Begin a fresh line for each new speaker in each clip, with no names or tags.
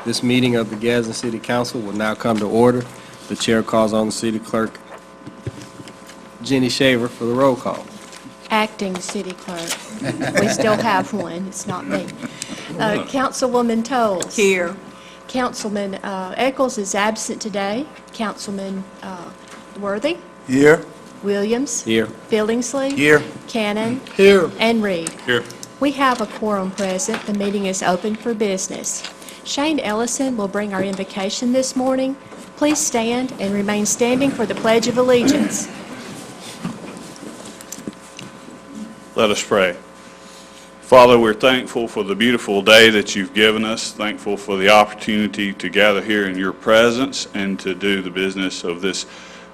This meeting of the Gadsden City Council will now come to order. The chair calls on the city clerk, Jenny Shaver, for the roll call.
Acting city clerk. We still have one. It's not me. Councilwoman Toles.
Here.
Councilman Eccles is absent today. Councilman Worthy.
Here.
Williams.
Here.
Billingsley.
Here.
Cannon.
Here.
And Reed.
Here.
We have a quorum present. The meeting is open for business. Shane Ellison will bring our invocation this morning. Please stand and remain standing for the Pledge of Allegiance.
Let us pray. Father, we're thankful for the beautiful day that you've given us, thankful for the opportunity to gather here in your presence and to do the business of this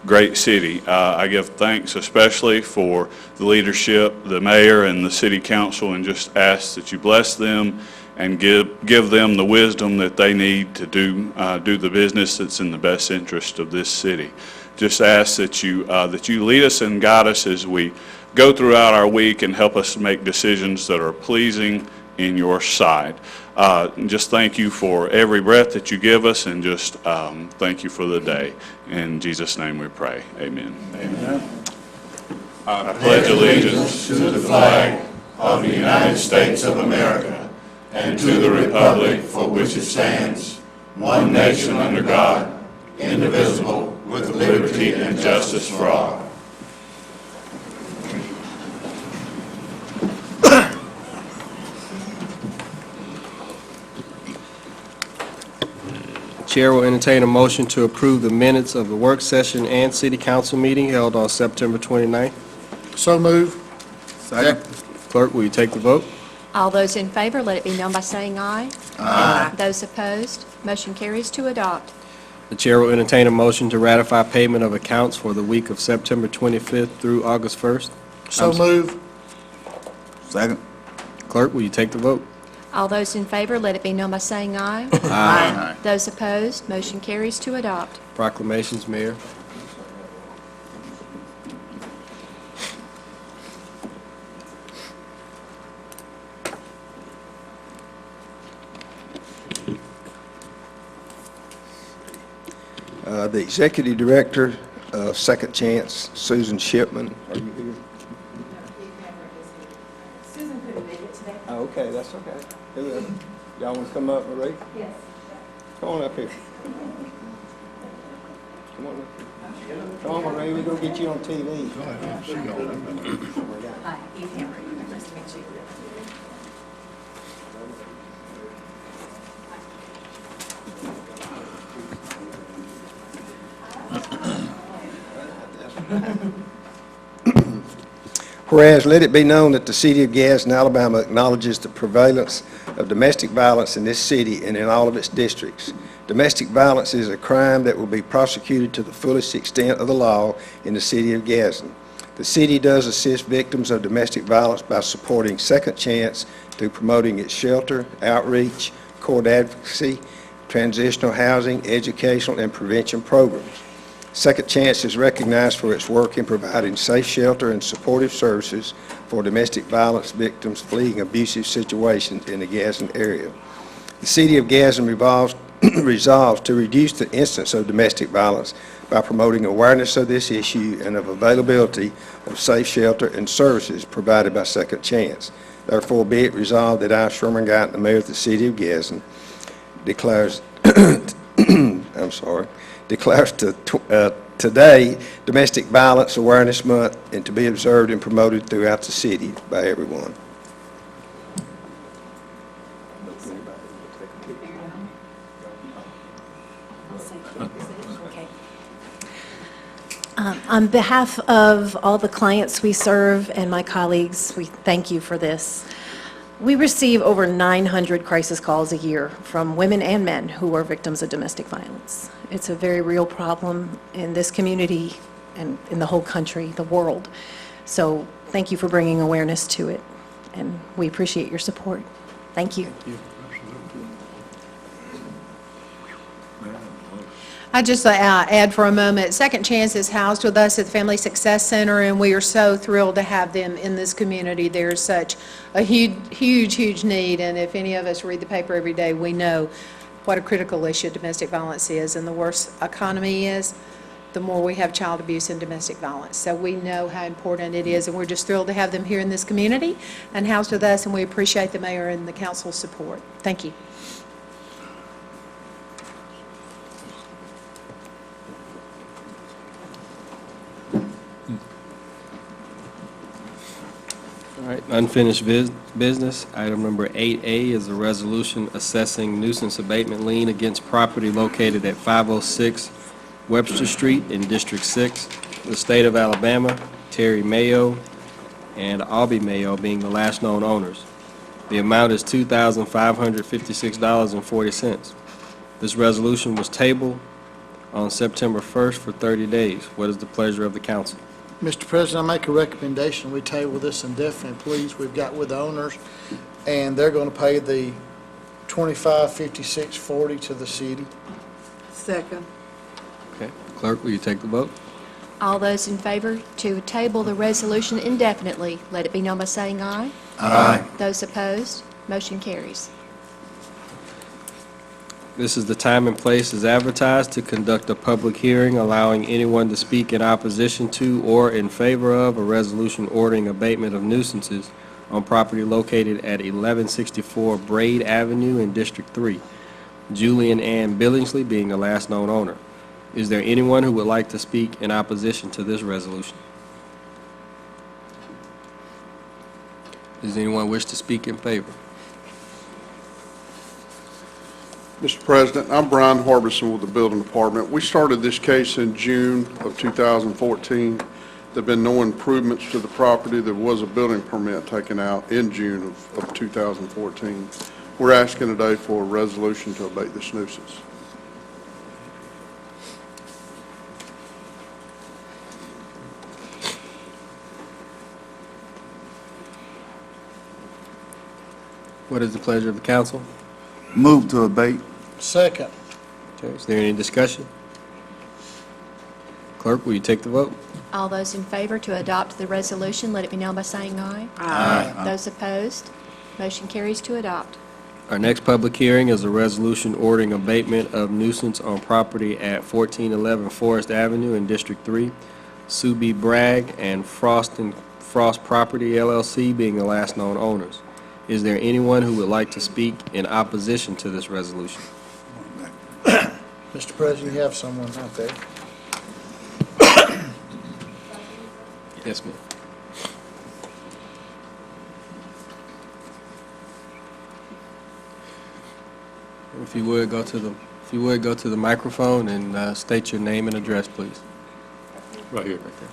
great city. I give thanks especially for the leadership, the mayor and the city council, and just ask that you bless them and give them the wisdom that they need to do the business that's in the best interest of this city. Just ask that you lead us and guide us as we go throughout our week and help us make decisions that are pleasing in your sight. Just thank you for every breath that you give us, and just thank you for the day. In Jesus' name we pray. Amen. Amen. I pledge allegiance to the flag of the United States of America and to the republic for which it stands, one nation under God, indivisible, with liberty and justice for all.
Chair will entertain a motion to approve the minutes of the work session and city council meeting held on September 29th.
So move. Second.
Clerk, will you take the vote?
All those in favor, let it be known by saying aye.
Aye.
Those opposed, motion carries to adopt.
The chair will entertain a motion to ratify payment of accounts for the week of September 25th through August 1st.
So move. Second.
Clerk, will you take the vote?
All those in favor, let it be known by saying aye.
Aye.
Those opposed, motion carries to adopt.
Proclamations, Mayor.
The Executive Director of Second Chance, Susan Shipman. Are you here?
Susan couldn't make it today.
Oh, okay, that's okay. Whoever. Y'all want to come up, Marie?
Yes.
Come on up here. Come on up here. Come on, Marie, we're going to get you on TV.
Hi, Eve Hammer. Nice to meet you.
Whereas, let it be known that the City of Gadsden, Alabama acknowledges the prevalence of domestic violence in this city and in all of its districts. Domestic violence is a crime that will be prosecuted to the fullest extent of the law in the City of Gadsden. The city does assist victims of domestic violence by supporting Second Chance through promoting its shelter, outreach, court advocacy, transitional housing, educational, and prevention programs. Second Chance is recognized for its work in providing safe shelter and supportive services for domestic violence victims fleeing abusive situations in the Gadsden area. The City of Gadsden resolves to reduce the incidence of domestic violence by promoting awareness of this issue and of availability of safe shelter and services provided by Second Chance. Therefore, be it resolved that I, Sherman Guyton, the Mayor of the City of Gadsden, declares today Domestic Violence Awareness Month, and to be observed and promoted throughout the city by everyone.
Okay. On behalf of all the clients we serve and my colleagues, we thank you for this. We receive over 900 crisis calls a year from women and men who are victims of domestic violence. It's a very real problem in this community and in the whole country, the world. So thank you for bringing awareness to it, and we appreciate your support. Thank you.
Thank you.
I just add for a moment, Second Chance is housed with us at the Family Success Center, and we are so thrilled to have them in this community. There's such a huge need, and if any of us read the paper every day, we know what a critical issue domestic violence is, and the worse economy is, the more we have child abuse and domestic violence. So we know how important it is, and we're just thrilled to have them here in this community and housed with us, and we appreciate the mayor and the council's support. Thank you.
All right, unfinished business. Item number 8A is a resolution assessing nuisance abatement lien against property located at 506 Webster Street in District 6, the state of Alabama, Terry Mayo and Albie Mayo being the last known owners. The amount is $2,556.40. This resolution was tabled on September 1st for 30 days. What is the pleasure of the council?
Mr. President, I make a recommendation, we table this indefinitely, please. We've got with the owners, and they're going to pay the $25.56.40 to the city.
Second.
Okay, clerk, will you take the vote?
All those in favor to table the resolution indefinitely, let it be known by saying aye.
Aye.
Those opposed, motion carries.
This is the time and place as advertised to conduct a public hearing allowing anyone to speak in opposition to or in favor of a resolution ordering abatement of nuisances on property located at 1164 Braid Avenue in District 3, Julian Ann Billingsley being the last known owner. Is there anyone who would like to speak in opposition to this resolution? Does anyone wish to speak in favor?
Mr. President, I'm Brian Harbison with the Building Department. We started this case in June of 2014. There have been no improvements to the property. There was a building permit taken out in June of 2014. We're asking today for a resolution to abate this nuisance.
What is the pleasure of the council?
Move to abate. Second.
Okay, is there any discussion? Clerk, will you take the vote?
All those in favor to adopt the resolution, let it be known by saying aye.
Aye.
Those opposed, motion carries to adopt.
Our next public hearing is a resolution ordering abatement of nuisance on property at 1411 Forest Avenue in District 3, Sue B. Bragg and Frost Property LLC being the last known owners. Is there anyone who would like to speak in opposition to this resolution?
Mr. President, you have someone out there.
Yes, ma'am. If you would go to the microphone and state your name and address, please. Right here. Right there.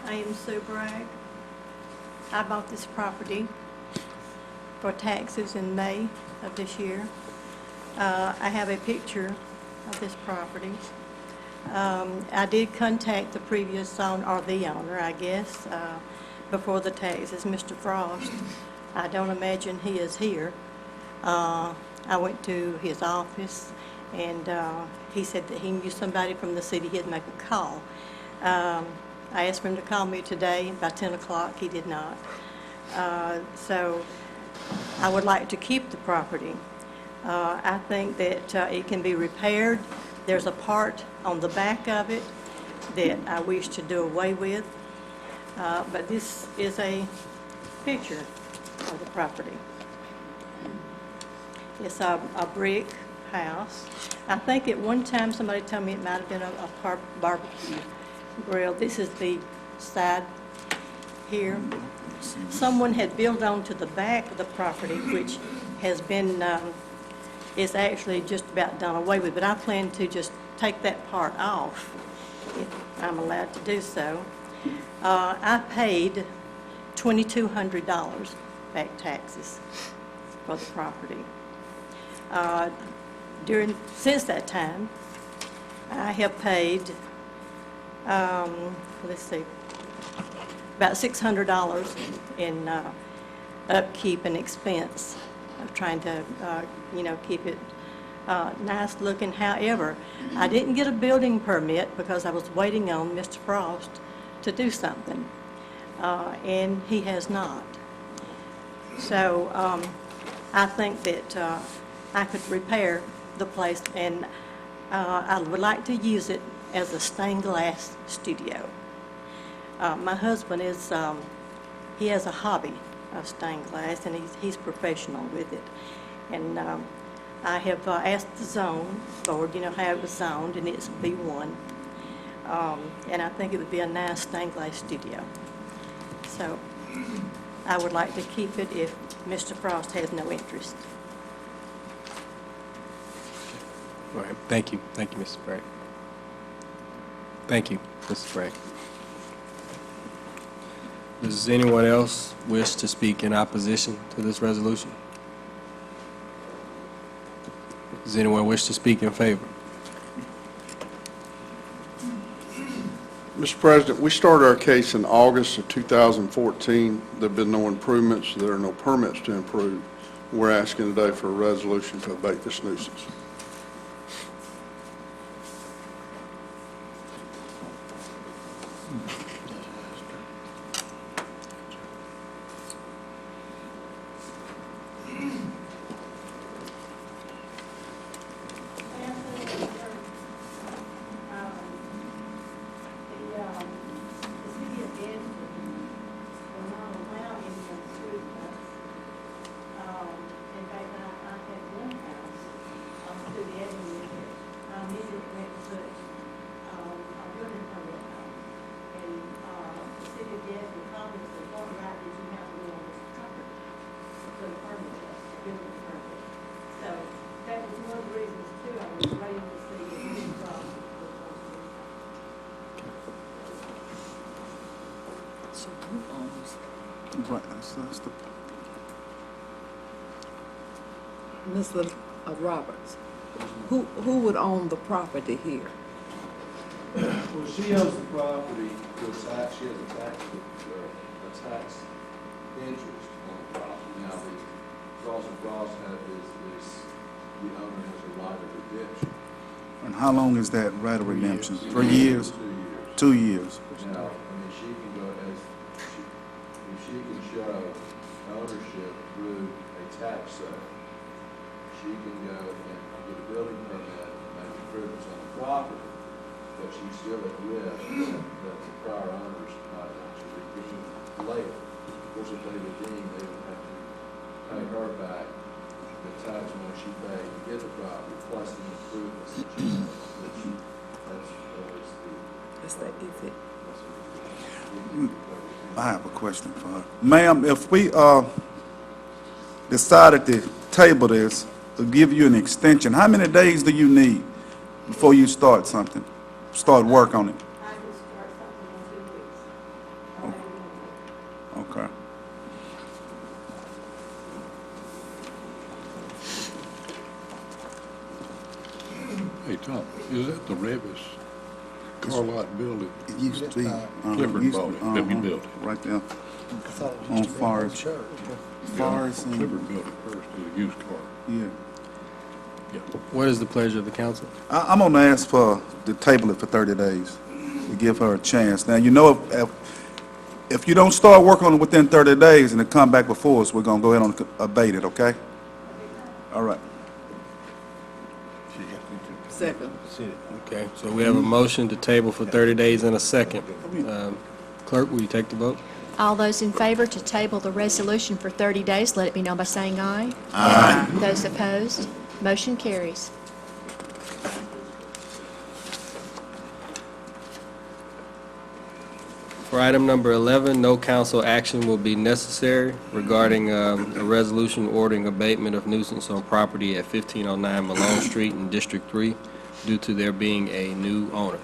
I am Sue Bragg. I bought this property for taxes in May of this year. I have a picture of this property. I did contact the previous owner, or the owner, I guess, before the taxes, Mr. Frost. I don't imagine he is here. I went to his office, and he said that he knew somebody from the city. He'd make a call. I asked for him to call me today by 10 o'clock. He did not. So I would like to keep the property. I think that it can be repaired. There's a part on the back of it that I wish to do away with. But this is a picture of the property. It's a brick house. I think at one time somebody told me it might have been a barbecue grill. This is the side here. Someone had built onto the back of the property, which has been, is actually just about done away with, but I plan to just take that part off if I'm allowed to do so. I paid $2,200 back taxes for the property. Since that time, I have paid, let's see, about $600 in upkeep and expense of trying to, keep it nice looking. However, I didn't get a building permit because I was waiting on Mr. Frost to do something, and he has not. So I think that I could repair the place, and I would like to use it as a stained glass studio. My husband is, he has a hobby of stained glass, and he's professional with it. And I have asked the zone board, you know, how it was zoned, and it's B1. And I think it would be a nice stained glass studio. So I would like to keep it if Mr. Frost has no interest.
All right, thank you. Thank you, Mrs. Bragg. Thank you, Mrs. Bragg. Does anyone else wish to speak in opposition to this resolution? Does anyone wish to speak in favor?
Mr. President, we started our case in August of 2014. There have been no improvements. There are no permits to improve. We're asking today for a resolution to abate this nuisance.
Right, that's the... Mr. Roberts, who would own the property here?
Well, she owns the property, she has a tax interest on the property. Now, the Frost and Frost have is the owner has a right of redemption.
And how long is that right of redemption? 3
2
years?
years.
2 years.
Now, I mean, she can go if she can show ownership through a tax sale. She can go and get a building permit and make improvements on the property, but she's still at risk that the prior owners might actually redeem later. Of course, if they redeem, they would have to pay her back the tax money she paid to get the property, plus the improvements that she made, which that's always the...
Is that easy? I have a question for her. Ma'am, if we decided to table this, to give you an extension, how many days do you need before you start something, start work on it?
I will start something in 2 weeks.
Okay.
Hey, Tom, is that the Revis car lot building?
It used to be.
Clifford bought it, Debbie built it.
Right there.
I thought it was
On
just a
Forest.
church.
Forest and,
Clifford built it first, as a used car.
yeah.
Yeah.
What is the pleasure of the council?
I'm gonna ask for, to table it for 30 days, to give her a chance. Now, you know, if you don't start working on it within 30 days and it come back before us, we're gonna go ahead and abate it, okay? All right.
Second.
Okay, so we have a motion to table for 30 days and a second. Clerk, will you take the vote?
All those in favor to table the resolution for 30 days, let it be known by saying aye. Aye. Those opposed, motion carries.
For item number 11, no council action will be necessary regarding a resolution ordering abatement of nuisance on property at 1509 Malone Street in District 3 due to there being a new owner.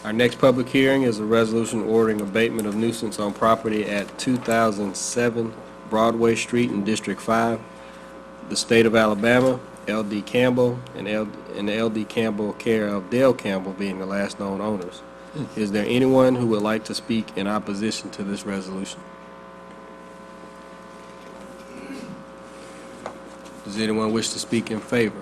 Our next public hearing is a resolution ordering abatement of nuisance on property at 2007 Broadway Street in District 5. The state of Alabama, L.D. Campbell, and L.D. Campbell care of Dale Campbell being the last known owners. Is there anyone who would like to speak in opposition to this resolution? Does anyone wish to speak in favor?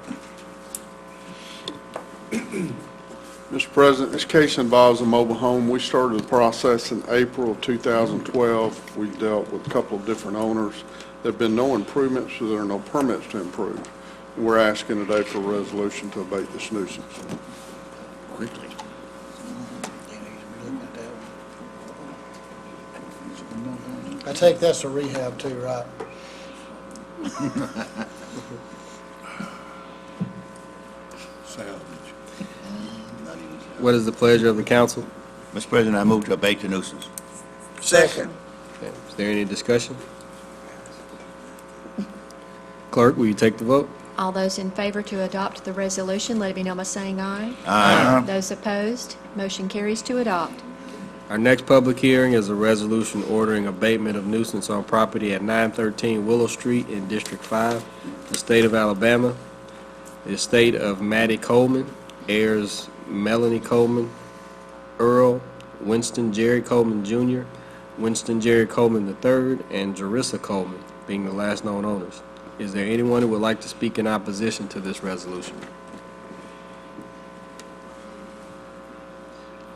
Mr. President, this case involves a mobile home. We started the process in April of 2012. We dealt with a couple of different owners. There have been no improvements, so there are no permits to improve. And we're asking today for a resolution to abate this nuisance.
Quickly. I take that's a rehab too, right?
Salvage.
What is the pleasure of the council?
Mr. President, I move to abate the nuisance.
Second.
Okay, is there any discussion? Clerk, will you take the vote?
All those in favor to adopt the resolution, let it be known by saying aye.
Aye.
Those opposed, motion carries to adopt.
Our next public hearing is a resolution ordering abatement of nuisance on property at 913 Willow Street in District 5, the state of Alabama. The estate of Maddie Coleman, heirs Melanie Coleman, Earl, Winston Jerry Coleman Jr., Winston Jerry Coleman III, and Jerissa Coleman being the last known owners. Is there anyone who would like to speak in opposition to this resolution?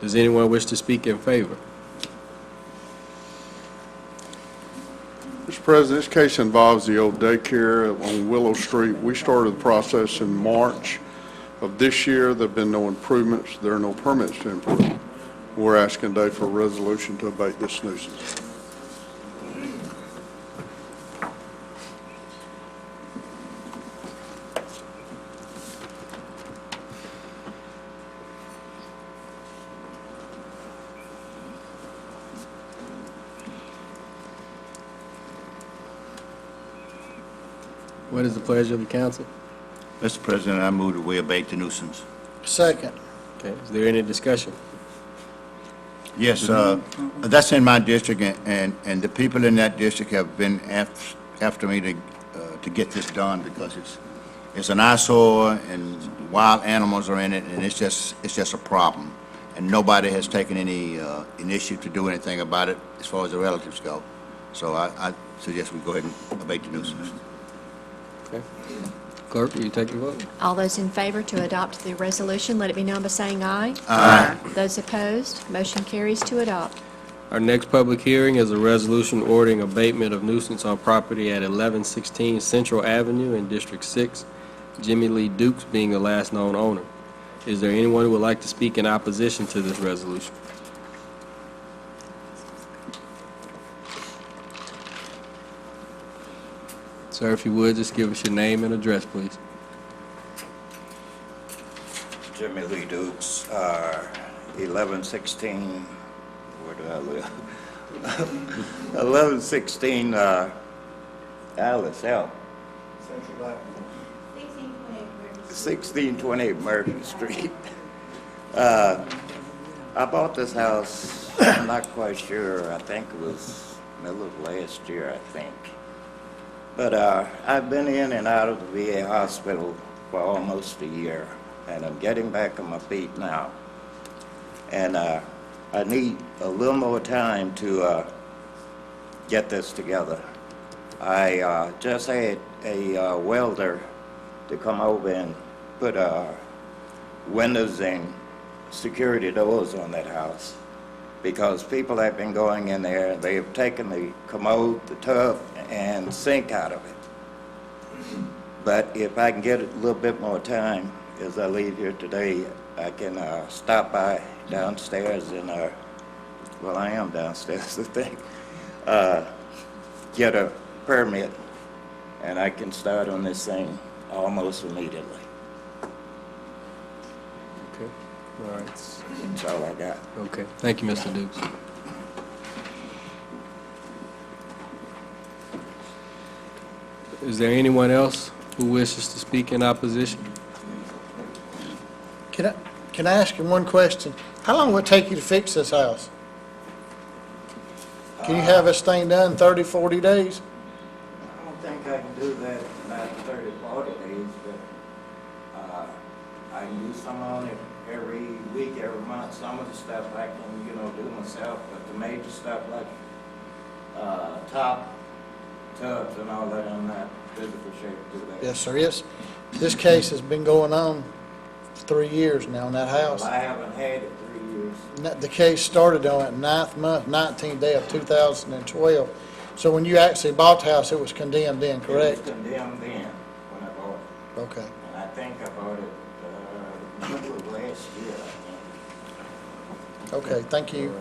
Does anyone wish to speak in favor?
Mr. President, this case involves the old daycare on Willow Street. We started the process in March of this year. There have been no improvements. There are no permits to improve. We're asking today for a resolution to abate this nuisance.
What is the pleasure of the council?
Mr. President, I move that we abate the nuisance.
Second.
Okay, is there any discussion?
Yes, that's in my district, and the people in that district have been after me to get this done because it's an eyesore and wild animals are in it, and it's just a problem. And nobody has taken any initiative to do anything about it as far as the relatives go. So I suggest we go ahead and abate the nuisance.
Okay. Clerk, will you take the vote?
All those in favor to adopt the resolution, let it be known by saying aye.
Aye.
Those opposed, motion carries to adopt.
Our next public hearing is a resolution ordering abatement of nuisance on property at 1116 Central Avenue in District 6, Jimmy Lee Dukes being the last known owner. Is there anyone who would like to speak in opposition to this resolution? Sir, if you would, just give us your name and address, please.
Jimmy Lee Dukes, 1116, where do I live? 1116 Alice L. 1628 Murphy Street. I bought this house, I'm not quite sure, I think it was middle of last year, I think. But I've been in and out of the VA hospital for almost a year, and I'm getting back on my feet now. And I need a little more time to get this together. I just had a welder to come over and put windows and security doors on that house because people have been going in there, they have taken the commode, the tub, and sink out of it. But if I can get a little bit more time as I leave here today, I can stop by downstairs and, well, I am downstairs, I think, get a permit, and I can start on this thing almost immediately.
Okay, all right.
That's all I got.
Okay, thank you, Mr. Dukes. Is there anyone else who wishes to speak in opposition?
Can I ask you one question? How long will it take you to fix this house? Can you have this thing done 30, 40 days?
I don't think I can do that in about 30, 40 days, but I can do some on it every week, every month. Some of the stuff I can, do myself, but the major stuff like top tubs and all that, I'm not physical shape to do that.
Yes, sir, yes. This case has been going on 3 years now on that house.
Well, I haven't had it 3 years.
The case started on that 9th month, 19th day of 2012. So when you actually bought the house, it was condemned then,
It
correct?
was condemned then when I bought it.
Okay.
And I think I bought it middle of last year, I think.
Okay, thank you.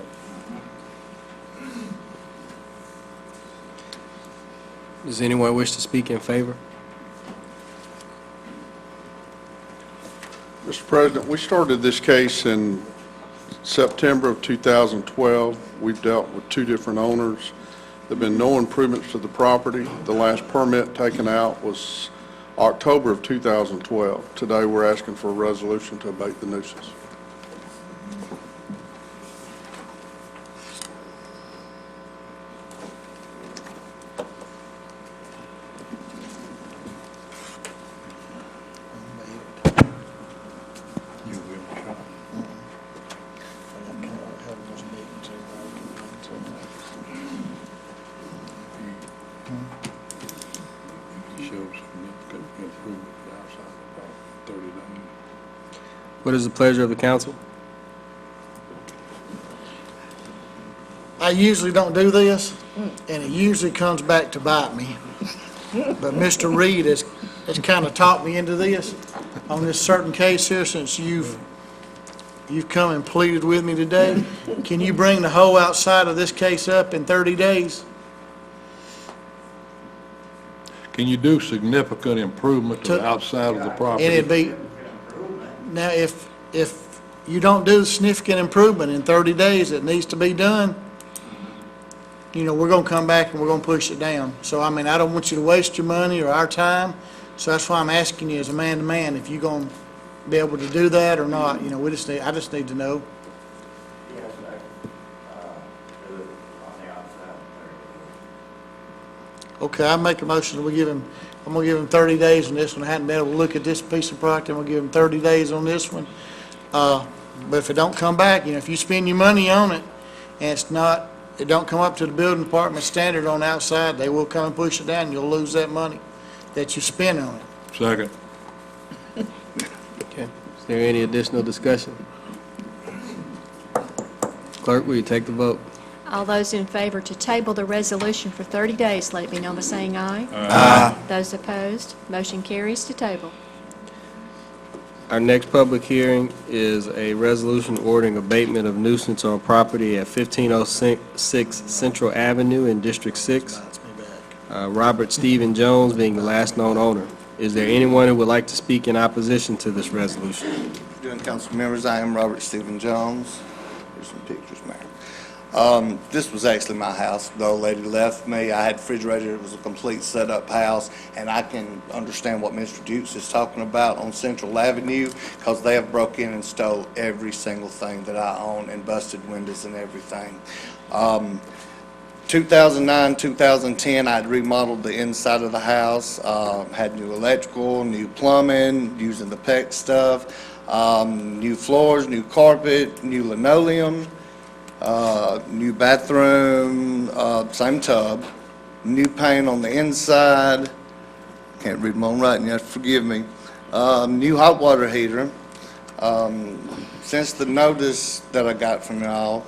Does anyone wish to speak in favor?
Mr. President, we started this case in September of 2012. We've dealt with 2 different owners. There've been no improvements to the property. The last permit taken out was October of 2012. Today, we're asking for a resolution to abate the nuisance.
Shows significant improvement outside about 30 days.
What is the pleasure of the council?
I usually don't do this, and it usually comes back to bite me. But Mr. Reed has kind of talked me into this on this certain case here, since you've come and pleaded with me today. Can you bring the whole outside of this case up in 30 days?
Can you do significant improvement to the outside of the property?
And it'd be, now, if you don't do significant improvement in 30 days, it needs to be done, you know, we're gonna come back and we're gonna push it down. So, I mean, I don't want you to waste your money or our time, so that's why I'm asking you as a man-to-man, if you're gonna be able to do that or not. You know, I just need to know.
Yes, I do it on the outside.
Okay, I make a motion that I'm gonna give him 30 days on this one. I hadn't been able to look at this piece of property. I'm gonna give him 30 days on this one. But if it don't come back, you know, if you spend your money on it and it don't come up to the building department standard on the outside, they will come and push it down, and you'll lose that money that you spend on it.
Second.
Okay. Is there any additional discussion? Clerk, will you take the vote?
All those in favor to table the resolution for 30 days, let it be known by saying aye. Aye. Those opposed, motion carries to table.
Our next public hearing is a resolution ordering abatement of nuisance on property at 1506 Central Avenue in District 6. Robert Stephen Jones being the last known owner. Is there anyone who would like to speak in opposition to this resolution?
Doing council members, I am Robert Stephen Jones. Here's some pictures, Mayor. This was actually my house. The old lady left me. I had a refrigerator. It was a complete set-up house, and I can understand what Mr. Dukes is talking about on Central Avenue, because they have broke in and stole every single thing that I own and busted windows and everything. 2009, 2010, I'd remodeled the inside of the house, had new electrical, new plumbing, using the PEX stuff, new floors, new carpet, new linoleum, new bathroom, same tub, new paint on the inside, can't read my own writing, you have to forgive me, new hot water heater. Since the notice that I got from y'all,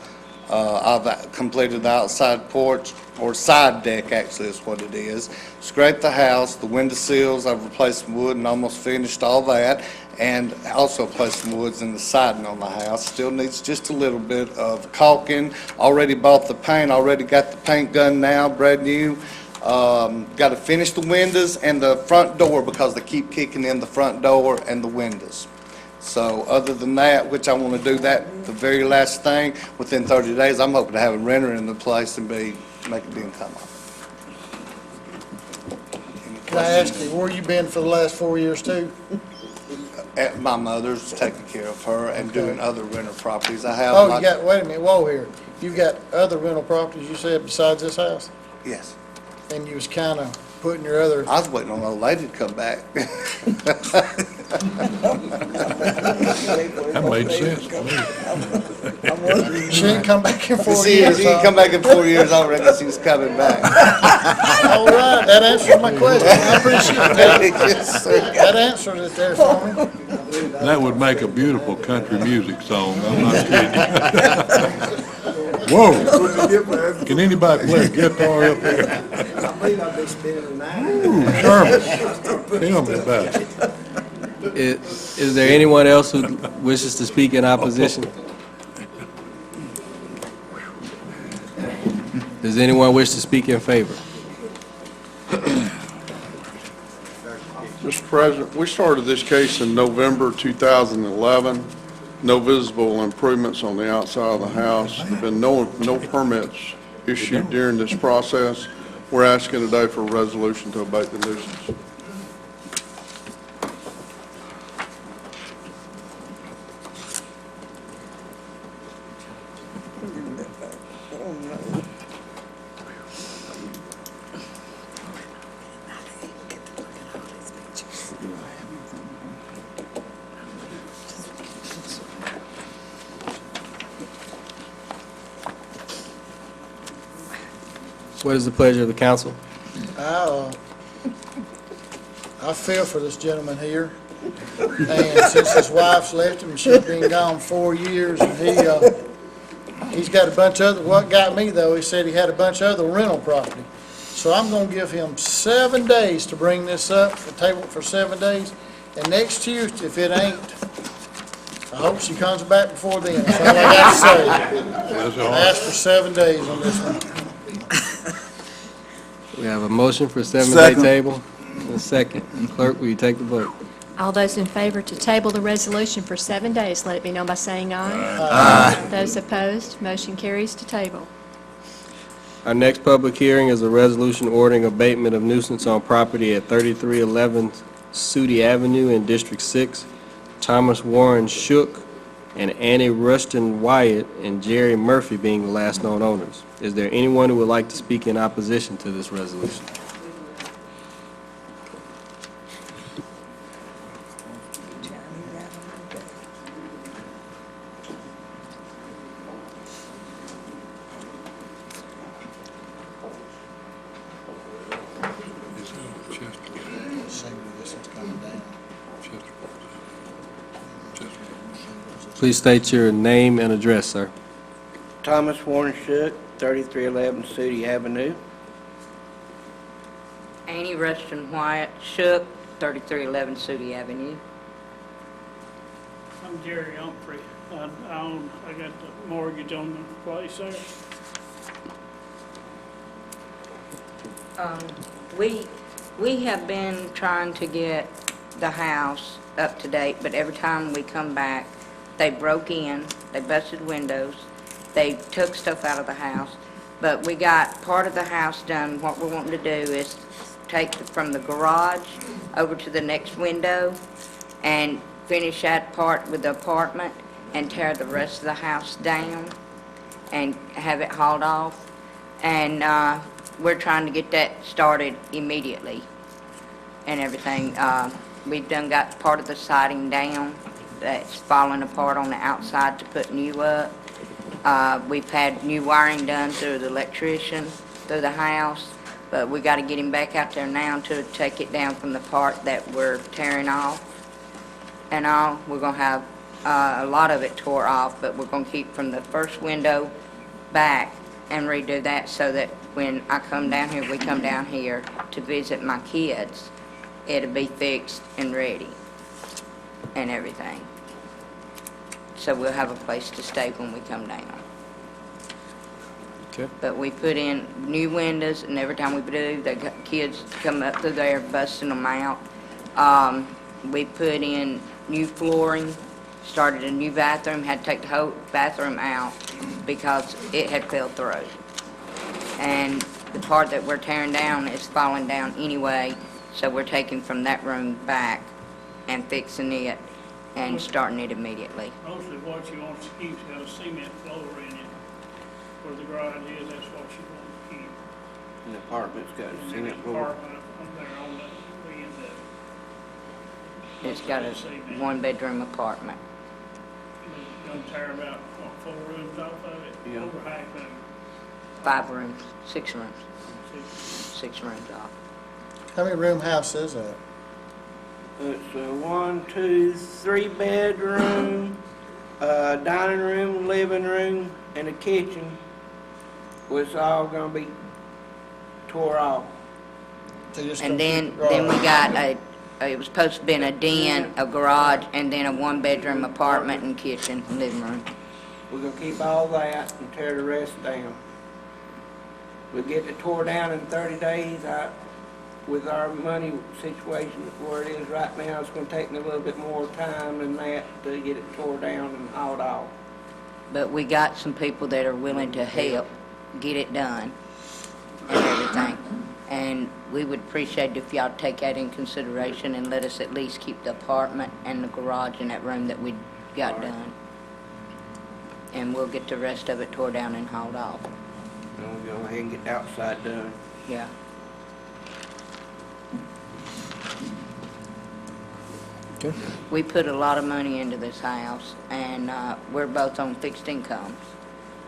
I've completed the outside porch, or side deck actually is what it is, scraped the house, the window sills, I've replaced some wood and almost finished all that, and also placed some woods in the siding on the house. Still needs just a little bit of caulking. Already bought the paint, already got the paint gun now, brand new. Got to finish the windows and the front door, because they keep kicking in the front door and the windows. So other than that, which I want to do that, the very last thing, within 30 days, I'm hoping to have a renter in the place and make it be income.
Can I ask you, where you been for the last 4 years too?
At my mother's, taking care of her and
Okay.
doing other rental properties. I have.
Oh, you got, wait a minute, whoa here. You've got other rental properties, you said, besides this house?
Yes.
And you was kind of putting your other,
I was waiting on an old lady to come back.
That made sense to me.
she didn't come back in 4
See,
years.
she didn't
huh?
come back in 4 years, I reckon she's coming back.
All right, that answers my question. I appreciate that.
Yes, sir.
That answered it there for me.
That would make a beautiful country music song, I'm not kidding. Whoa! Can anybody play a guitar up here?
I believe I'll be spending the night.
Ooh, Sherman, tell me about it.
Is there anyone else who wishes to speak in opposition? Does anyone wish to speak in favor?
Mr. President, we started this case in November 2011. No visible improvements on the outside of the house. There've been no permits issued during this process. We're asking today for a resolution to abate the nuisance.
What is the pleasure of the council?
I feel for this gentleman here, and since his wife's left him, she's been gone 4 years, and he's got a bunch of other, what got me though, he said he had a bunch of other rental property. So I'm gonna give him 7 days to bring this up, table it for 7 days, and next Tuesday, if it ain't, I hope she comes back before then, that's all I got to say. I asked for 7 days on this one.
We have a motion for 7-day
Second.
table and a second. Clerk, will you take the vote?
All those in favor to table the resolution for 7 days, let it be known by saying aye. Aye. Those opposed, motion carries to table.
Our next public hearing is a resolution ordering abatement of nuisance on property at 3311 Sooty Avenue in District 6. Thomas Warren Shook and Annie Rushton Wyatt and Jerry Murphy being the last known owners. Is there anyone who would like to speak in opposition to this resolution? Please state your name and address, sir.
Thomas Warren Shook, 3311 Sooty Avenue.
Annie Rushton Wyatt Shook, 3311 Sooty Avenue.
I'm Jerry Humphrey. I got the mortgage on the place there.
We have been trying to get the house up to date, but every time we come back, they broke in, they busted windows, they took stuff out of the house, but we got part of the house done. What we're wanting to do is take from the garage over to the next window and finish that part with the apartment and tear the rest of the house down and have it hauled off. And we're trying to get that started immediately and everything. We've done got part of the siding down that's falling apart on the outside to put new up. We've had new wiring done through the electrician through the house, but we got to get him back out there now to take it down from the part that we're tearing off. And all, we're going to have a lot of it tore off, but we're going to keep from the first window back and redo that so that when I come down here, we come down here to visit my kids, it'll be fixed and ready and everything. So we'll have a place to stay when we come down.
Okay.
But we put in new windows, and every time we do, the kids come up through there busting them out. We put in new flooring, started a new bathroom, had to take the whole bathroom out because it had fell through. And the part that we're tearing down is falling down anyway, so we're taking from that room back and fixing it and starting it immediately.
Mostly what you want to keep's got a cement floor in it. Where the garage is, that's what you want to keep.
And the apartment's got a
And
cement
the
floor.
apartment up there on the end of it.
It's got a one-bedroom apartment.
You're gonna tear about, what, 4 rooms off of it?
Yeah.
Over half of it.
5 rooms, 6 rooms. 6 rooms off.
How many room house is that?
It's a 1, 2, 3 bedroom, dining room, living room, and a kitchen. Was all gonna be tore off.
And then we got it was supposed to be a den, a garage, and then a one-bedroom apartment and kitchen and living room.
We're gonna keep all that and tear the rest down. We'll get it tore down in 30 days. With our money situation where it is right now, it's gonna take me a little bit more time than that to get it tore down and hauled off.
But we got some people that are willing to help get it done and everything. And we would appreciate if y'all take that in consideration and let us at least keep the apartment and the garage and that room that we got done. And we'll get the rest of it tore down and hauled off.
And we'll go ahead and get the outside done.
Yeah.
Okay.
We put a lot of money into this house, and we're both on fixed incomes.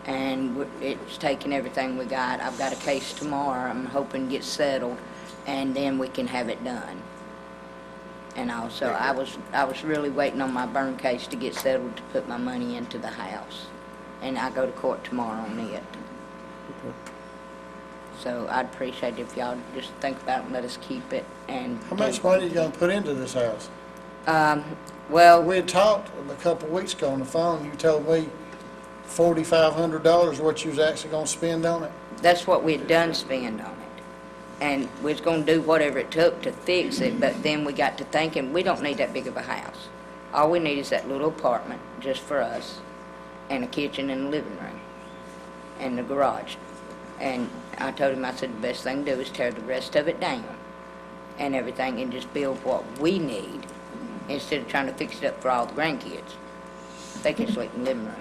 And it's taking everything we got. I've got a case tomorrow I'm hoping gets settled, and then we can have it done. And also, I was really waiting on my burn case to get settled to put my money into the house. And I go to court tomorrow on it.
Okay.
So I'd appreciate if y'all just think about it and let us keep it. And
How much money are you gonna put into this house?
Well,
We had talked a couple of weeks ago on the phone, you told me $4,500 what you was actually gonna spend on it.
that's what we'd done spend on it. And we was gonna do whatever it took to fix it, but then we got to thinking, we don't need that big of a house. All we need is that little apartment, just for us, and a kitchen and a living room, and the garage. And I told him, I said, the best thing to do is tear the rest of it down and everything and just build what we need instead of trying to fix it up for all the grandkids. They can sleep in the living room.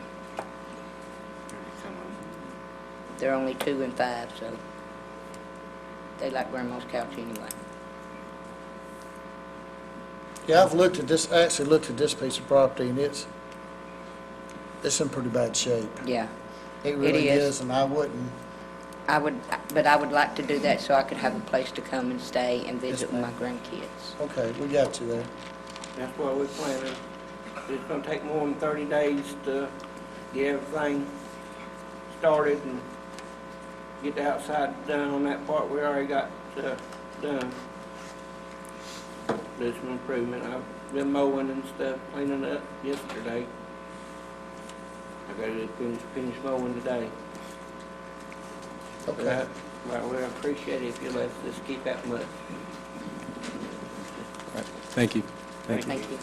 They're only 2 and 5, so they like grandma's couch anyway.
Yeah, I've looked at this, actually looked at this piece of property, and it's in pretty bad shape.
Yeah.
It really
is.
is, and I wouldn't,
But I would like to do that so I could have a place to come and stay and visit with
ma'am.
my grandkids.
okay, we got you there.
That's what we're planning. It's gonna take more than 30 days to get everything started and get the outside done on that part we already got done. Do some improvement. I've been mowing and stuff, cleaning up yesterday. I gotta finish mowing today.
Okay.
Well, we appreciate it if you let us just keep that much.
Thank you. Thank you.
Thank you.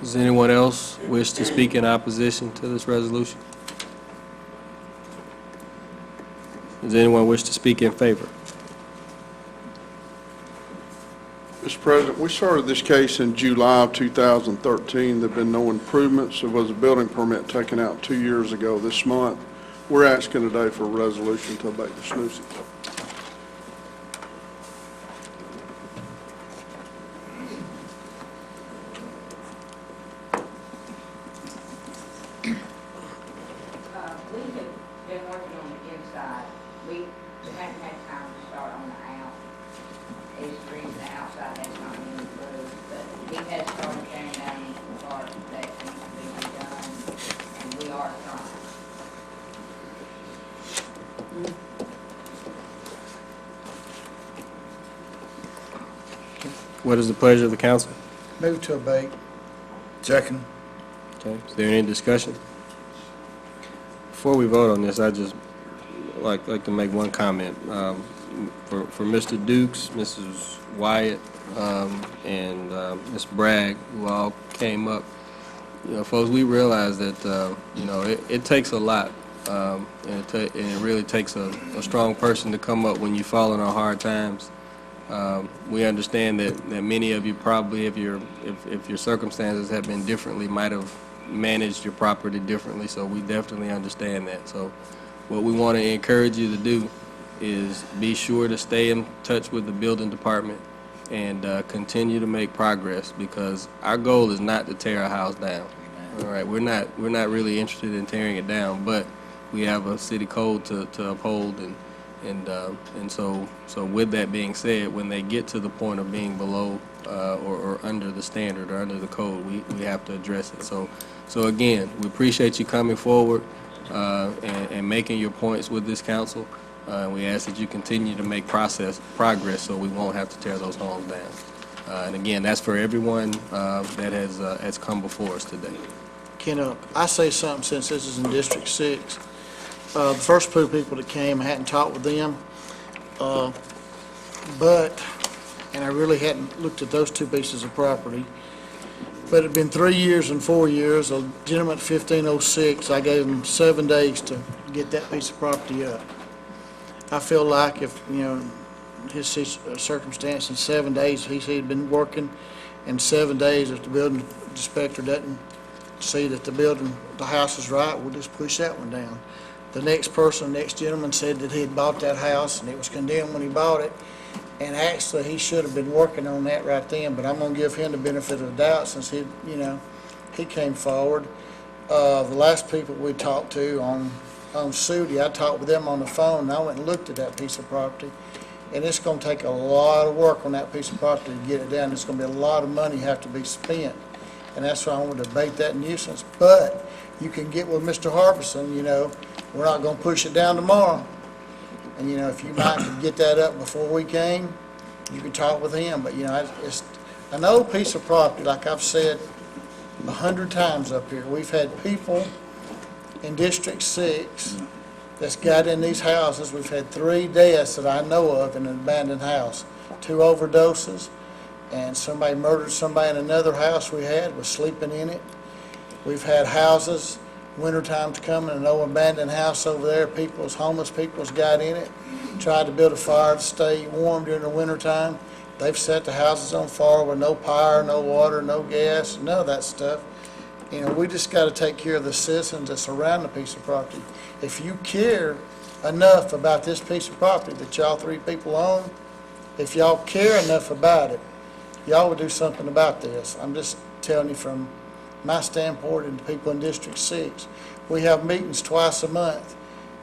Does anyone else wish to speak in opposition to this resolution? Does anyone wish to speak in favor?
Mr. President, we started this case in July of 2013. There've been no improvements. There was a building permit taken out 2 years ago this month. We're asking today for a resolution to abate this nuisance.
We have been working on the inside. We haven't had time to start on the out. It's the reason the outside has not been improved, but he has started tearing down the part that needs to be redone, and we are trying.
What is the pleasure of the council?
Move to abate.
Second.
Okay, is there any discussion? Before we vote on this, I just like to make one comment. For Mr. Dukes, Mrs. Wyatt, and Ms. Bragg, who all came up, you know, folks, we realize that, you know, it takes a lot, and it really takes a strong person to come up when you fall in on hard times. We understand that many of you probably, if your circumstances have been differently, might have managed your property differently, so we definitely understand that. So what we want to encourage you to do is be sure to stay in touch with the building department and continue to make progress, because our goal is not to tear a house down. All right, we're not really interested in tearing it down, but we have a city code to uphold, And so with that being said, when they get to the point of being below or under the standard or under the code, we have to address it. So again, we appreciate you coming forward and making your points with this council. We ask that you continue to make progress so we won't have to tear those homes down. And again, that's for everyone that has come before us today.
Can I say something since this is in District 6? The first two people that came, I hadn't talked with them, and I really hadn't looked at those two pieces of property. But it'd been 3 years and 4 years. A gentleman at 1506, I gave him 7 days to get that piece of property up. I feel like if, his circumstance in 7 days, he said he'd been working, in 7 days, if the building inspector doesn't see that the house is right, we'll just push that one down. The next gentleman said that he had bought that house and it was condemned when he bought it. And actually, he should have been working on that right then, but I'm gonna give him the benefit of the doubt since he came forward. The last people we talked to on Sudi, I talked with them on the phone and I went and looked at that piece of property. And it's gonna take a lot of work on that piece of property to get it down. It's gonna be a lot of money have to be spent. And that's why I want to debate that nuisance. But you can get with Mr. Harbison, we're not going to push it down tomorrow. And, if you might could get that up before we came, you could talk with him. But, it's an old piece of property, like I've said 100 times up here. We've had people in District 6 that's got in these houses. We've had 3 deaths that I know of in an abandoned house, 2 overdoses. And somebody murdered somebody in another house we had, was sleeping in it. We've had houses, wintertime's coming, an old abandoned house over there, homeless people's got in it, tried to build a fire to stay warm during the wintertime. They've set the houses on fire with no power, no water, no gas, none of that stuff. We just got to take care of the citizens that surround the piece of property. If you care enough about this piece of property that y'all 3 people own, if y'all care enough about it, y'all would do something about this. I'm just telling you from my standpoint and the people in District 6. We have meetings twice a month,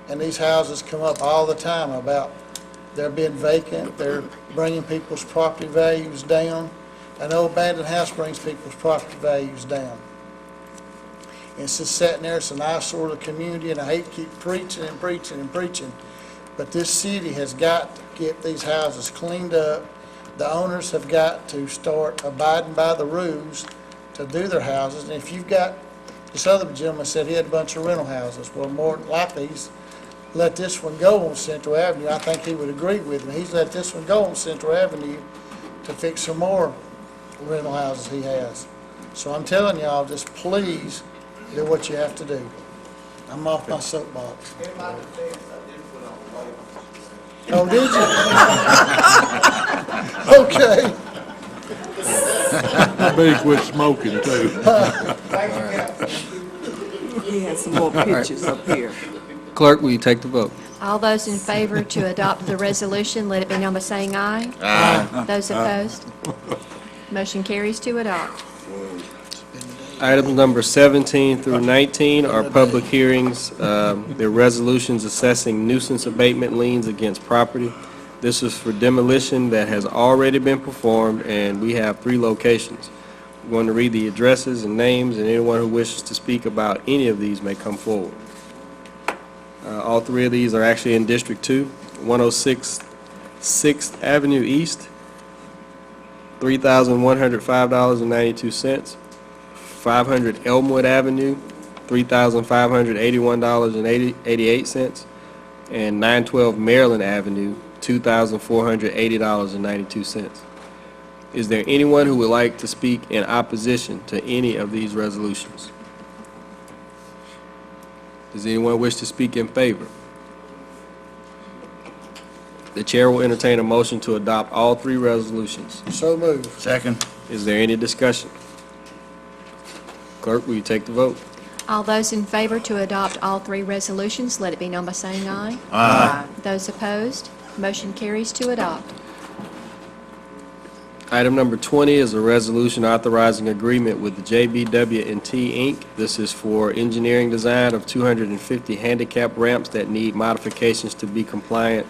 and these houses come up all the time about they're being vacant, they're bringing people's property values down. An old abandoned house brings people's property values down. And it's just sitting there, it's an eyesore of the community, and I hate to keep preaching and preaching and preaching, but this city has got to get these houses cleaned up. The owners have got to start abiding by the rules to do their houses. And if you've got, this other gentleman said he had a bunch of rental houses. Well, more than likely, he's let this one go on Central Avenue. I think he would agree with me. He's let this one go on Central Avenue to fix some more rental houses he has. So I'm telling y'all, just please do what you have to do. I'm off my soapbox. Oh, did you? Okay.
I bet he quit smoking too.
He has some more pictures up here.
Clerk, will you take the vote?
All those in favor to adopt the resolution, let it be known by saying aye.
Aye.
Those opposed? Motion carries to adopt.
Items number 17 through 19 are public hearings. They're resolutions assessing nuisance abatement liens against property. This is for demolition that has already been performed, and we have 3 locations. I'm going to read the addresses and names, and anyone who wishes to speak about any of these may come forward. All 3 of these are actually in District 2, 106 6th Avenue East, $3,105.92. 500 Elmwood Avenue, $3,581.88, and 912 Maryland Avenue, $2,480.92. Is there anyone who would like to speak in opposition to any of these resolutions? Does anyone wish to speak in favor? The chair will entertain a motion to adopt all 3 resolutions.
So moved.
Second.
Is there any discussion? Clerk, will you take the vote?
All those in favor to adopt all 3 resolutions, let it be known by saying aye.
Aye.
Those opposed? Motion carries to adopt.
Item number 20 is a resolution authorizing agreement with the JBW&T, Inc. This is for engineering design of 250 handicap ramps that need modifications to be compliant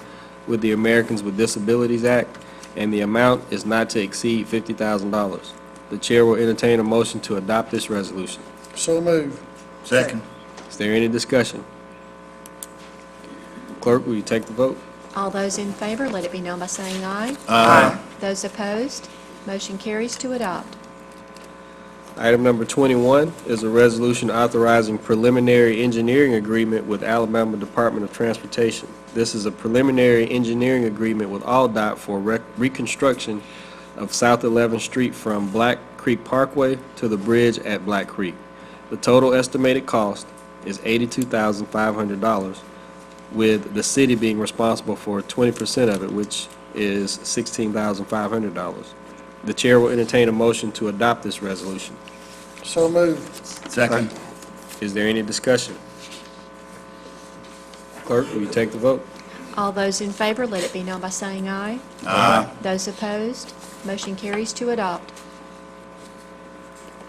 with the Americans with Disabilities Act, and the amount is not to exceed $50,000. The chair will entertain a motion to adopt this resolution.
So move.
Second.
Is there any discussion? Clerk, will you take the vote?
All those in favor, let it be known by saying aye.
Aye.
Those opposed, motion carries to adopt.
Item number 21 is a resolution authorizing preliminary engineering agreement with Alabama Department of Transportation. This is a preliminary engineering agreement with AlDOT for reconstruction of South 11th Street from Black Creek Parkway to the bridge at Black Creek. The total estimated cost is $82,500, with the city being responsible for 20% of it, which is $16,500. The chair will entertain a motion to adopt this resolution.
So move.
Second.
Is there any discussion? Clerk, will you take the vote?
All those in favor, let it be known by saying aye.
Aye.
Those opposed, motion carries to adopt.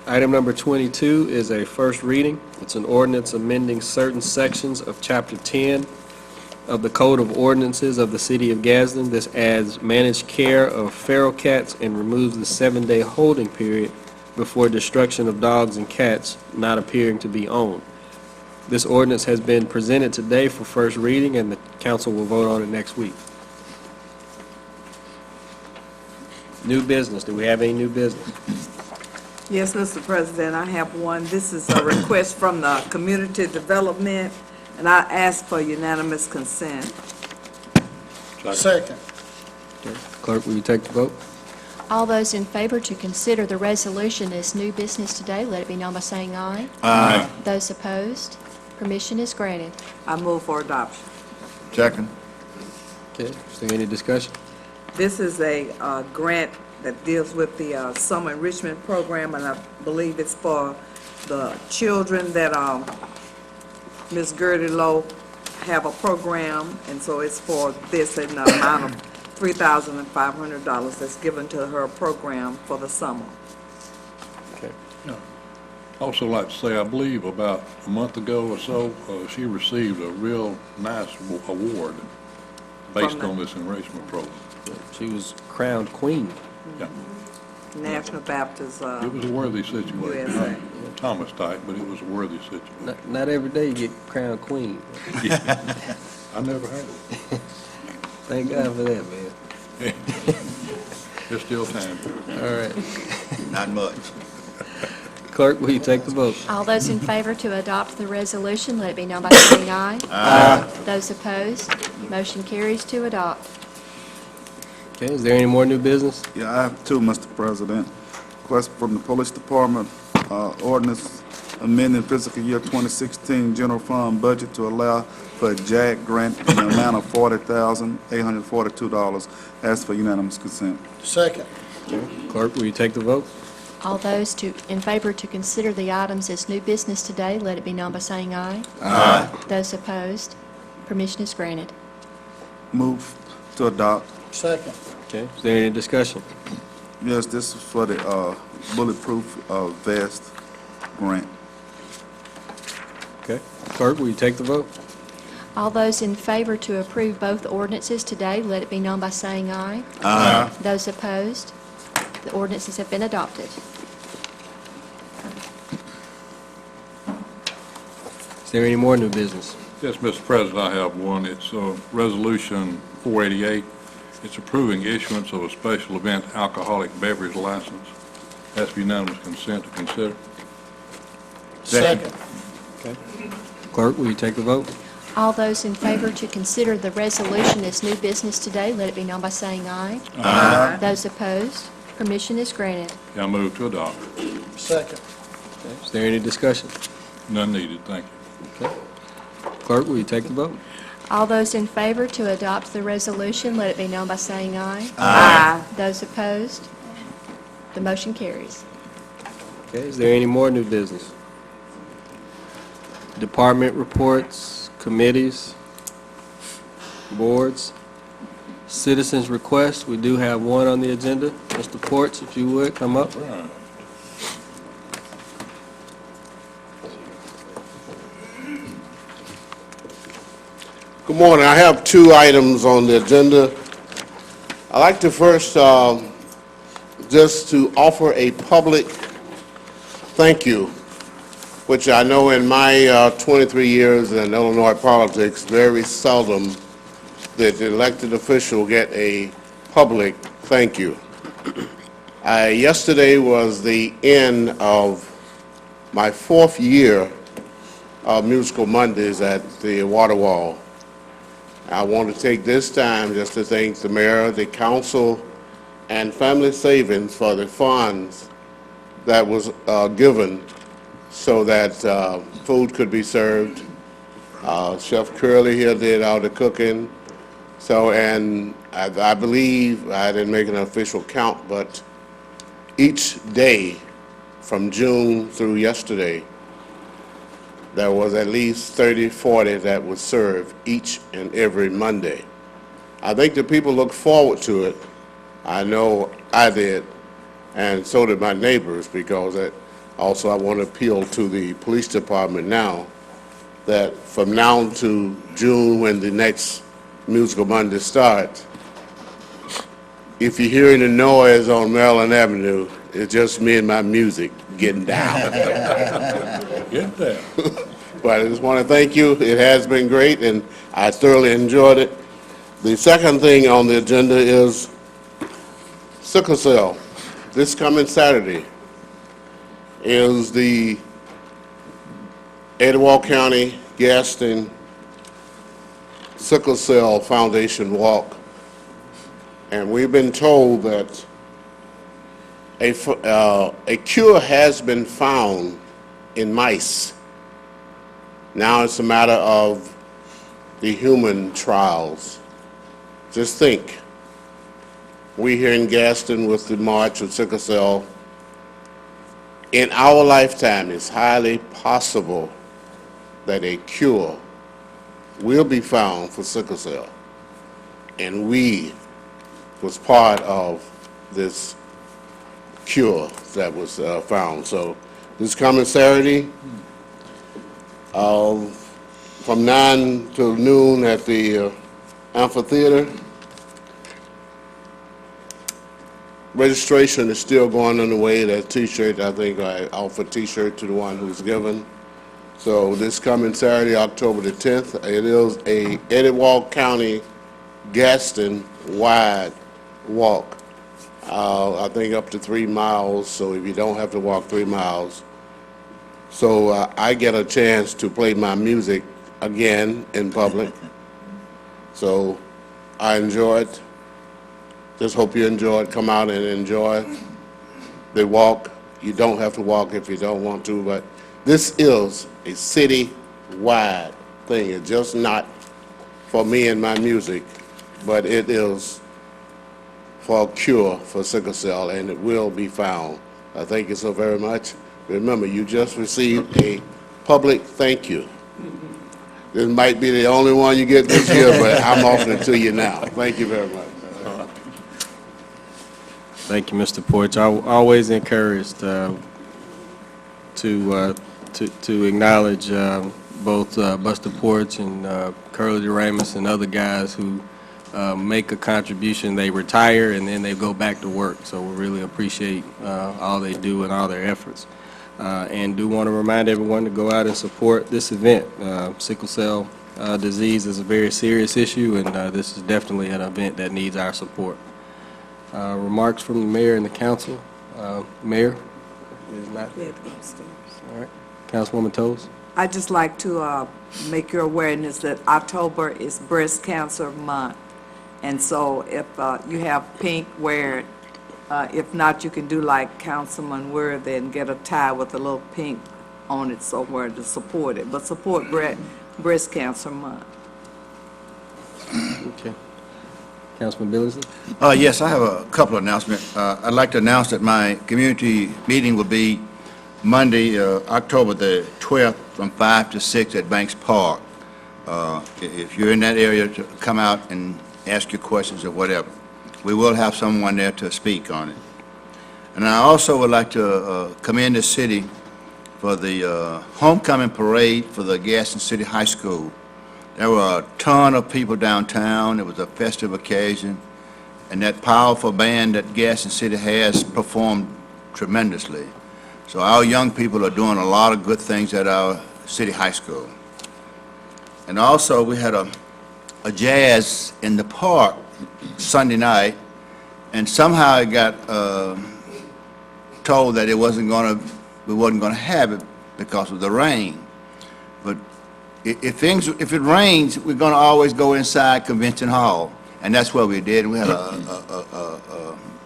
Item number 22 is a first reading. It's an ordinance amending certain sections of Chapter 10 of the Code of Ordinances of the City of Gadsden. This adds managed care of feral cats and removes the 7-day holding period before destruction of dogs and cats not appearing to be owned. This ordinance has been presented today for first reading, and the council will vote on it next week. New business. Do we have any new business?
Yes, Mr. President, I have one. This is a request from the Community Development, and I ask for unanimous consent.
Second.
Clerk, will you take the vote?
All those in favor to consider the resolution as new business today, let it be known by saying aye.
Aye.
Those opposed, permission is granted.
I move for adoption.
Second.
Okay, is there any discussion?
This is a grant that deals with the summer enrichment program, and I believe it's for the children that Ms. Gertie Lowe have a program, and so it's for this in the amount of $3,500 that's given to her program for the summer.
Okay.
Also like to say, I believe about a month ago or so, she received a real nice award based on this enrichment program.
She was crowned queen.
Yeah.
National Baptist
It was a worthy situation.
USA.
Not Thomas type, but it was a worthy situation.
Not every day you get crowned queen.
I never had it.
Thank God for that, man.
There's still time.
All right.
Not much.
Clerk, will you take the vote?
All those in favor to adopt the resolution, let it be known by saying aye.
Aye.
Those opposed, motion carries to adopt.
Okay, is there any more new business?
Yeah, I have two, Mr. President. Request from the Police Department, ordinance amending fiscal year 2016 general fund budget to allow for a JAG grant in the amount of $40,842. Ask for unanimous consent.
Second.
Clerk, will you take the vote?
All those in favor to consider the items as new business today, let it be known by saying aye.
Aye.
Those opposed, permission is granted.
Move to adopt.
Second.
Okay, is there any discussion?
Yes, this is for the bulletproof vest grant.
Okay. Clerk, will you take the vote?
All those in favor to approve both ordinances today, let it be known by saying aye.
Aye.
Those opposed, the ordinances have been adopted.
Is there any more new business?
Yes, Mr. President, I have one. It's Resolution 488. It's approving issuance of a special event alcoholic beverage license. Ask for unanimous consent to consider.
Second.
Okay. Clerk, will you take the vote?
All those in favor to consider the resolution as new business today, let it be known by saying aye.
Aye.
Those opposed, permission is granted.
I move to adopt.
Second.
Okay. Is there any discussion?
None needed. Thank you.
Okay. Clerk, will you take the vote?
All those in favor to adopt the resolution, let it be known by saying aye.
Aye.
Those opposed, the motion carries.
Okay, is there any more new business? Department reports, committees, boards, citizens' requests. We do have one on the agenda. Mr. Ports, if you would, come up.
Right.
Good morning. I have two items on the agenda. I'd like to first just to offer a public thank you, which I know in my 23 years in Illinois politics, very seldom did the elected official get a public thank you. Yesterday was the end of my 4th year of Musical Mondays at the Water Wall. I want to take this time just to thank the mayor, the council, and Family Savings for the funds that was given so that food could be served. Chef Curley here did all the cooking. So, and I believe, I didn't make an official count, but each day from June through yesterday, there was at least 30, 40 that was served each and every Monday. I think the people look forward to it. I know I did, and so did my neighbors, because also I want to appeal to the police department now that from now to June, when the next Musical Monday starts, if you're hearing the noise on Maryland Avenue, it's just me and my music getting down.
Get there.
But I just want to thank you. It has been great, and I thoroughly enjoyed it. The second thing on the agenda is sickle cell. This coming Saturday is the Etowah County Gadsden Sickle Cell Foundation Walk. And we've been told that a cure has been found in mice. Now it's a matter of the human trials. Just think, we here in Gadsden with the March of Sickle Cell, in our lifetime, it's highly possible that a cure will be found for sickle cell. And we was part of this cure that was found. So this coming Saturday, from 9 to noon at the amphitheater. Registration is still going on the way. That T-shirt, I think I offered T-shirt to the one who's given. So this coming Saturday, October the 10th, it is a Etowah County Gadsden wide walk. I think up to 3 miles, so if you don't have to walk 3 miles. So I get a chance to play my music again in public. So I enjoy it. Just hope you enjoy it. Come out and enjoy the walk. You don't have to walk if you don't want to, but this is a city-wide thing. It's just not for me and my music, but it is for a cure for sickle cell, and it will be found. I thank you so very much. Remember, you just received a public thank you. This might be the only one you get this year, but I'm offering it to you now. Thank you very much.
Thank you, Mr. Porch. I always encouraged to acknowledge both Buster Porch and Curly Ramus and other guys who make a contribution. They retire and then they go back to work. So we really appreciate all they do and all their efforts. And do want to remind everyone to go out and support this event. Sickle cell disease is a very serious issue, and this is definitely an event that needs our support. Remarks from the mayor and the council. Mayor is not there. All right. Councilwoman Toles.
I'd just like to make your awareness that October is Breast Cancer Month. And so if you have pink, wear it. If not, you can do like Councilman Worthy and get a tie with a little pink on it somewhere to support it. But support Breast Cancer Month.
Okay. Councilman Billingsley?
Yes, I have a couple of announcements. I'd like to announce that my community meeting will be Monday, October the 12th, from 5 to 6 at Banks Park. If you're in that area, to come out and ask your questions or whatever. We will have someone there to speak on it. And I also would like to commend the city for the homecoming parade for the Gadsden City High School. There were a ton of people downtown. It was a festive occasion, and that powerful band that Gadsden City has performed tremendously. So our young people are doing a lot of good things at our city high school. And also, we had a jazz in the park Sunday night, and somehow it got told that we wasn't going to have it because of the rain. But if it rains, we're going to always go inside Convention Hall, and that's what we did. We had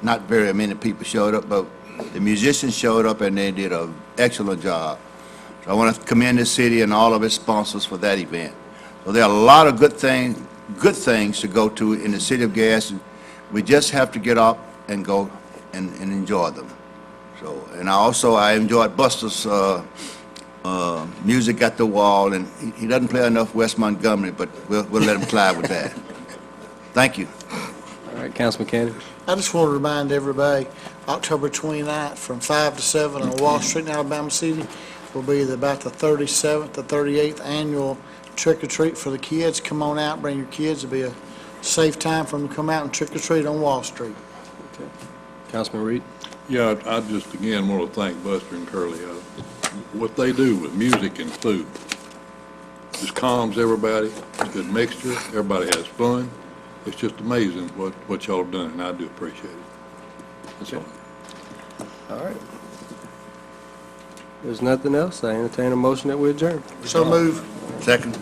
not very many people showed up, but the musicians showed up and they did an excellent job. So I want to commend the city and all of its sponsors for that event. So there are a lot of good things to go to in the city of Gadsden. We just have to get up and go and enjoy them. So, and I enjoyed Buster's music at the wall, and he doesn't play enough West Montgomery, but we'll let him fly with that. Thank you.
All right, Councilman Kennedy.
I just want to remind everybody, October 29th from 5 to 7 on Wall Street in Alabama City will be about the 37th to 38th annual trick-or-treat for the kids. Come on out, bring your kids. It'll be a safe time for them to come out and trick-or-treat on Wall Street.
Okay. Councilman Reed.
Yeah, I just again want to thank Buster and Curly. What they do with music and food just calms everybody. It's a good mixture. Everybody has fun. It's just amazing what y'all have done, and I do appreciate it. That's all.
All right. There's nothing else. I entertain a motion that we adjourn.
So move.
Second.